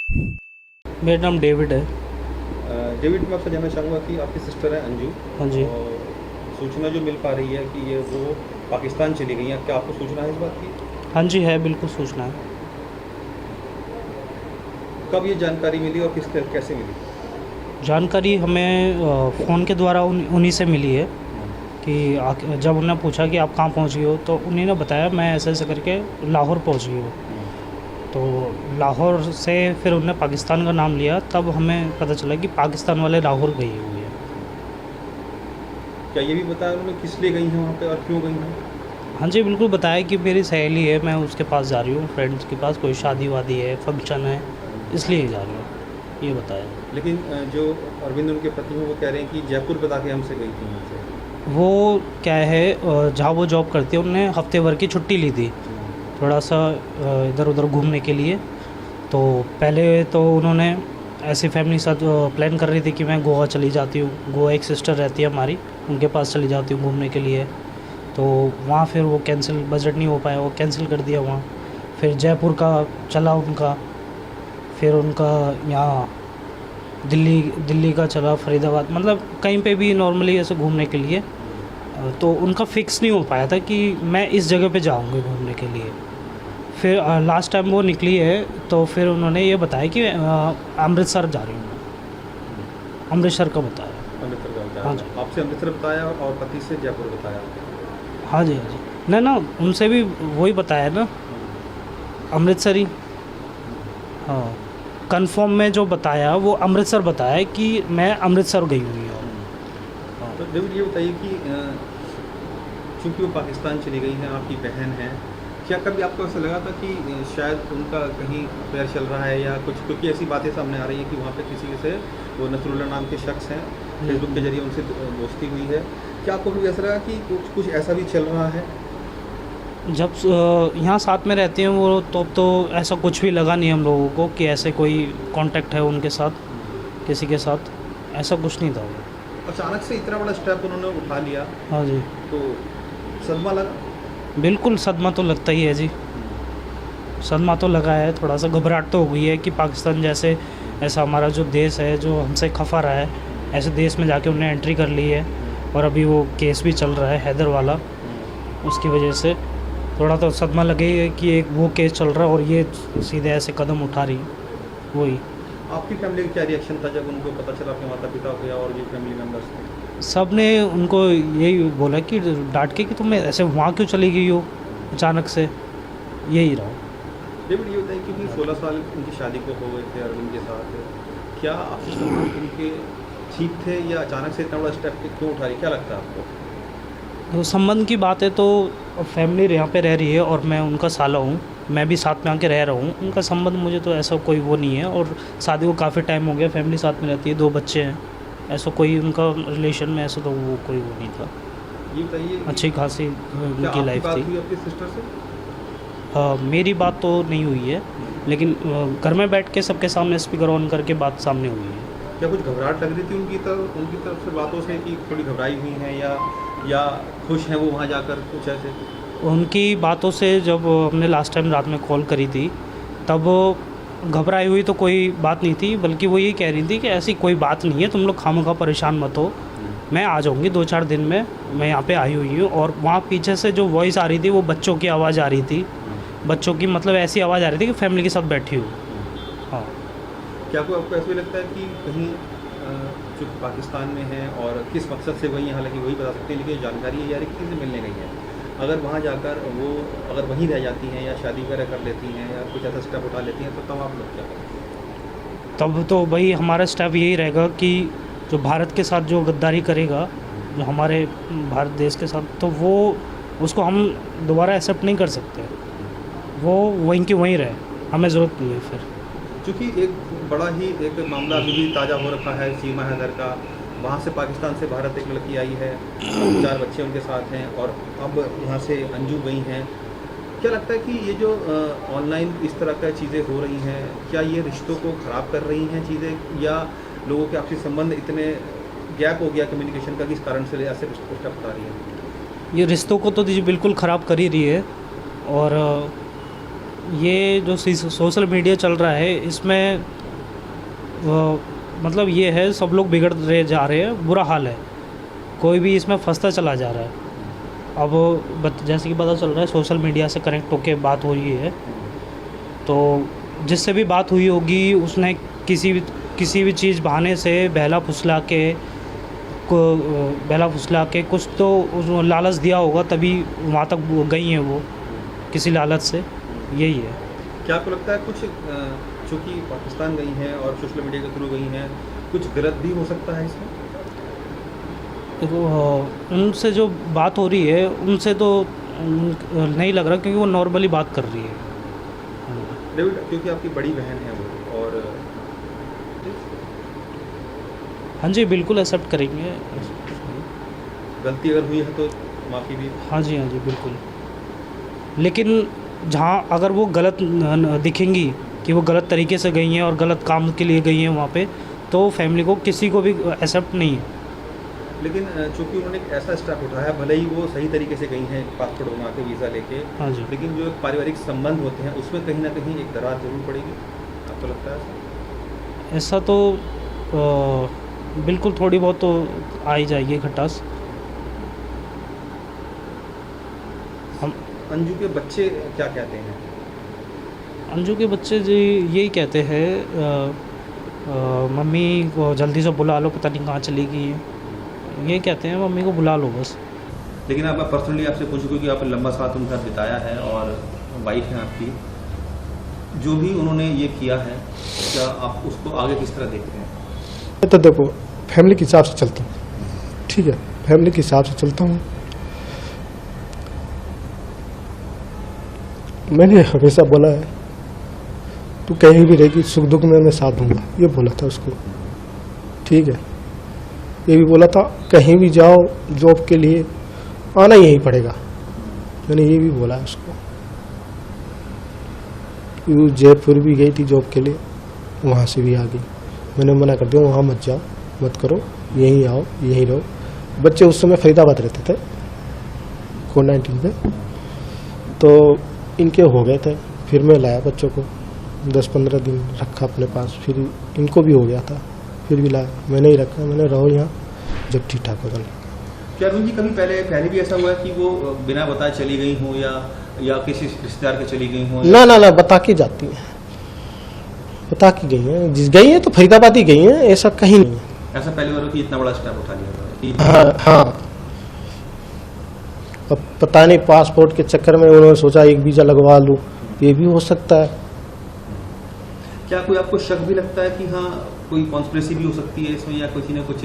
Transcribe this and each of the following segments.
मेरा नाम डेविड है। डेविड, मैं आपसे जानना चाहूँगा कि आपकी सिस्टर है अंजू, हाँ जी। और सूचना जो मिल पा रही है कि ये वो पाकिस्तान चली गई हैं, क्या आपको सूचना है इस बात की? हाँ जी, है, बिल्कुल सूचना है। कब ये जानकारी मिली और कैसे मिली? जानकारी हमें फ़ोन के द्वारा उन्हीं से मिली है कि जब उन्होंने पूछा कि आप कहाँ पहुँच गए हो, तो उन्हीं ने बताया मैं ऐसे ऐसे करके लाहौर पहुँच गई हूँ। तो लाहौर से फिर उन्होंने पाकिस्तान का नाम लिया, तब हमें पता चला कि पाकिस्तान वाले लाहौर गई हुई है। क्या ये भी बताया उन्होंने किस लिए गई हैं वहाँ पे और क्यों गई हैं? हाँ जी, बिल्कुल बताया कि मेरी सहेली है, मैं उसके पास जा रही हूँ, फ्रेंड्स के पास, कोई शादी वादी है, फंक्शन है, इसलिए जा रही हूँ, ये बताया। लेकिन जो अरविंद उनके पति हैं वो कह रहे हैं कि जयपुर बता के हमसे गई थी यहाँ से। वो क्या है, जहाँ वो जॉब करती है, उन्होंने हफ्ते भर की छुट्टी ली थी, थोड़ा सा इधर उधर घूमने के लिए। तो पहले तो उन्होंने ऐसी फैमिली साथ प्लान कर रही थी कि मैं गोवा चली जाती हूँ, गोवा एक सिस्टर रहती है हमारी, उनके पास चली जाती हूँ घूमने के लिए। तो वहाँ फिर वो कैंसिल, बजट नहीं हो पाया, वो कैंसिल कर दिया वहाँ। फिर जयपुर का चला उनका, फिर उनका यहाँ दिल्ली का चला, फरीदाबाद, मतलब कहीं पे भी नॉर्मली ऐसे घूमने के लिए। तो उनका फ़िक्स नहीं हो पाया था कि मैं इस जगह पे जाऊँगी घूमने के लिए। फिर लास्ट टाइम वो निकली है, तो फिर उन्होंने ये बताया कि अमृतसर जा रही हूँ मैं, अमृतसर का बताया। अमृतसर का बताया? हाँ जी। आपसे अमृतसर बताया और पति से जयपुर बताया? हाँ जी, हाँ जी। ना उनसे भी वही बताया ना, अमृतसर ही। हाँ, कन्फर्म में जो बताया वो अमृतसर बताया कि मैं अमृतसर गई हुई हूँ। हाँ। तो डेविड, ये बताइए कि चूँकि वो पाकिस्तान चली गई हैं, आपकी बहन है, क्या कभी आपको ऐसा लगा था कि शायद उनका कहीं अफेयर चल रहा है या कुछ? क्योंकि ऐसी बातें सामने आ रही हैं कि वहाँ पे किसी से, वो नसरुल्लाह नाम के शख्स हैं, फेसबुक के जरिए उनसे दोस्ती हुई है। क्या आपको कभी ऐसा लगा कि कुछ ऐसा भी चल रहा है? जब यहाँ साथ में रहते हैं वो, तो ऐसा कुछ भी लगा नहीं हम लोगों को कि ऐसे कोई कांटेक्ट है उनके साथ, किसी के साथ, ऐसा कुछ नहीं था वो। अचानक से इतना बड़ा स्टेप उन्होंने उठा लिया, हाँ जी, तो सदमा लगा? बिल्कुल सदमा तो लगता ही है जी, सदमा तो लगा है, थोड़ा सा घबराहट तो हो गई है कि पाकिस्तान जैसे, ऐसा हमारा जो देश है जो हमसे खफा रहा है, ऐसे देश में जाके उन्हें एंट्री कर ली है, और अभी वो केस भी चल रहा है हैदर वाला, उसकी वजह से थोड़ा तो सदमा लगेगा कि एक वो केस चल रहा है और ये सीधे ऐसे कदम उठा रही, वही। आपकी फैमिली का क्या रिएक्शन था जब उनको पता चला आपके माता पिता हो गया और ये फैमिली मेम्बर्स थे? सब ने उनको यही बोला कि डांट के कि तुम ऐसे वहाँ क्यों चली गई हो अचानक से, यही रहा। डेविड, ये बताइए क्योंकि 16 साल उनकी शादी को हो गए थे अरविंद के साथ, क्या आपके संबंध उनके ठीक थे या अचानक से इतना बड़ा स्टेप क्यों उठा रही, क्या लगता है आपको? तो संबंध की बात है तो फैमिली यहाँ पे रह रही है और मैं उनका साला हूँ, मैं भी साथ में आके रह रहा हूँ, उनका संबंध मुझे तो ऐसा कोई वो नहीं है, और शादी को काफ़ी टाइम हो गया, फैमिली साथ में रहती है, 2 बच्चे हैं, ऐसा कोई उनका रिलेशन में ऐसा तो वो कोई वो नहीं था, ये बताइए अच्छी खासी क्या उनकी आपकी लाइफ बात थी। हुई आपकी सिस्टर से? मेरी बात तो नहीं हुई है, लेकिन घर में बैठ के सबके सामने स्पीकर ऑन करके बात सामने हुई है। क्या कुछ घबराहट लग रही थी उनकी तरफ से बातों से कि थोड़ी घबराई हुई हैं या खुश हैं वो वहाँ जाकर, कुछ ऐसे? उनकी बातों से, जब हमने लास्ट टाइम रात में कॉल करी थी, तब घबराई हुई तो कोई बात नहीं थी, बल्कि वो ये कह रही थी कि ऐसी कोई बात नहीं है, तुम लोग खामखा परेशान मत हो, मैं आ जाऊँगी 2-4 दिन में, मैं यहाँ पे आई हुई हूँ। और वहाँ पीछे से जो वॉइस आ रही थी वो बच्चों की आवाज़ आ रही थी, बच्चों की, मतलब ऐसी आवाज़ आ रही थी कि फैमिली के साथ बैठी हूँ। हाँ। क्या कोई आपको ऐसा भी लगता है कि कहीं जो पाकिस्तान में है और किस मकसद से वही, हालांकि वही बता सकते हैं, लेकिन जानकारी ये आ रही है कि किसी से मिलने गई है, अगर वहाँ जाकर वो अगर वहीं रह जाती हैं या शादी वगैरह कर लेती हैं या कुछ ऐसा स्टेप उठा लेती हैं, तो तब आप लोग क्या करेंगे? तब तो भाई हमारा स्टेप यही रहेगा कि जो भारत के साथ जो गद्दारी करेगा, जो हमारे भारत देश के साथ, तो वो, उसको हम दोबारा एक्सेप्ट नहीं कर सकते, वो वहीं की वहीं रहे, हमें ज़रूरत नहीं है फिर। चूँकि एक बड़ा ही एक मामला अभी भी ताज़ा हो रखा है सीमा हैदर का, वहाँ से पाकिस्तान से भारत एक लड़की आई है, 4 बच्चे उनके साथ हैं, और अब यहाँ से अंजू गई हैं। क्या लगता है कि ये जो ऑनलाइन इस तरह का चीज़ें हो रही हैं, क्या ये रिश्तों को ख़राब कर रही हैं चीज़ें, या लोगों के आपसी संबंध इतने गैप हो गया कम्युनिकेशन का कि इस कारण से ऐसे रिश्ते बता रही हैं? ये रिश्तों को तो जी बिल्कुल ख़राब कर ही रही है, और ये जो सोशल मीडिया चल रहा है इसमें मतलब ये है, सब लोग बिगड़ रहे जा रहे हैं, बुरा हाल है, कोई भी इसमें फंसता चला जा रहा है। अब जैसे कि पता चल रहा है सोशल मीडिया से कनेक्ट होके बात हो रही है, तो जिससे भी बात हुई होगी उसने किसी भी चीज़ बहाने से बहला फुसला के कुछ तो लालच दिया होगा, तभी वहाँ तक गई हैं वो, किसी लालच से। यही है। क्या आपको लगता है कुछ चूँकि पाकिस्तान गई हैं और सोशल मीडिया के थ्रू गई हैं, कुछ गलत भी हो सकता है इसमें? देखो, उनसे जो बात हो रही है उनसे तो नहीं लग रहा, क्योंकि वो नॉर्मली बात कर रही है। डेविड, क्योंकि आपकी बड़ी बहन है वो, और हाँ जी, बिल्कुल एक्सेप्ट करेंगे। गलती अगर हुई है तो माफ़ी भी। हाँ जी, बिल्कुल। लेकिन जहाँ अगर वो गलत दिखेंगी कि वो गलत तरीके से गई हैं और गलत काम के लिए गई हैं वहाँ पे, तो फैमिली को किसी को भी एक्सेप्ट नहीं है। लेकिन चूँकि उन्होंने एक ऐसा स्टेप उठाया, भले ही वो सही तरीके से गई हैं पासपोर्ट बना के, वीज़ा लेके, हाँ जी। लेकिन जो एक पारिवारिक संबंध होते हैं उसमें कहीं ना कहीं एक दरार जरूर पड़ेगी। आपको लगता है ऐसा? ऐसा तो बिल्कुल थोड़ी बहुत तो आ ही जाएगी खटास। हम अंजू के बच्चे क्या कहते हैं? अंजू के बच्चे जी यही कहते हैं, मम्मी को जल्दी से बुला लो, पता नहीं कहाँ चली गई है, ये कहते हैं मम्मी को बुला लो बस। लेकिन अब मैं पर्सनली आपसे पूछूँ, क्योंकि आपने लंबा साथ उनका बिताया है और वाइफ है आपकी, जो भी उन्होंने ये किया है, क्या आप उसको आगे किस तरह देखते हैं? तो देखो, फैमिली के हिसाब से चलता हूँ, ठीक है, फैमिली के हिसाब से चलता हूँ। मैंने हमेशा बोला है तू कहीं भी रहेगी, सुख दुख में मैं साथ दूंगा, ये बोला था उसको, ठीक है। ये भी बोला था कहीं भी जाओ जॉब के लिए आना यही पड़ेगा, मैंने ये भी बोला है उसको। वो जयपुर भी गई थी जॉब के लिए, वहाँ से भी आ गई, मैंने मना कर दिया वहाँ मत जाओ, मत करो, यहीं आओ, यहीं रहो। बच्चे उस समय फरीदाबाद रहते थे कोविड-19 में, तो इनके हो गए थे, फिर मैं लाया बच्चों को, 10-15 दिन रखा अपने पास, फिर इनको भी हो गया था, फिर भी लाया, मैंने ही रखा, मैंने रहो यहाँ जब ठीक ठाक हो जाए। क्या अरुण जी कभी पहले भी ऐसा हुआ है कि वो बिना बताए चली गई हो या किसी रिश्तेदार के चली गई हो? ना, बता के जाती हैं, बता के गई हैं, जिस गई हैं तो फरीदाबाद ही गई हैं, ऐसा कहीं नहीं है। ऐसा पहली बार कि इतना बड़ा स्टेप उठा लिया था? हाँ। अब पता नहीं पासपोर्ट के चक्कर में उन्होंने सोचा एक वीज़ा लगवा लूँ, ये भी हो सकता है। क्या कोई आपको शक भी लगता है कि हाँ कोई कॉन्स्पिरेसी भी हो सकती है इसमें, या किसी ने कुछ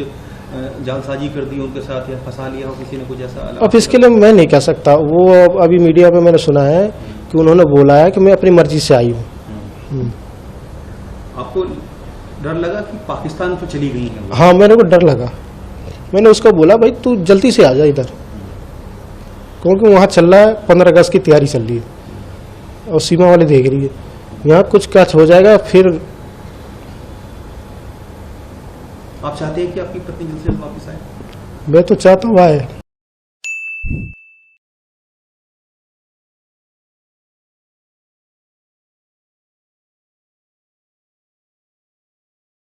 जालसाजी कर दी उनके साथ, या फंसा लिया हो किसी ने कुछ ऐसा? अब इसके लिए मैं नहीं कह सकता, वो अभी मीडिया में मैंने सुना है कि उन्होंने बोला है कि मैं अपनी मर्जी से आई हूँ। आपको डर लगा कि पाकिस्तान तो चली गई है? हाँ, मेरे को डर लगा, मैंने उसको बोला भाई तू जल्दी से आ जा इधर, क्योंकि वहाँ चल रहा है 15 अगस्त की तैयारी चल रही है और सीमा वाले देख रही है, यहाँ कुछ कैच हो जाएगा फिर। आप चाहते हैं कि आपकी पत्नी जल्द से जल्द वापस आए? मैं तो चाहता हूँ आए,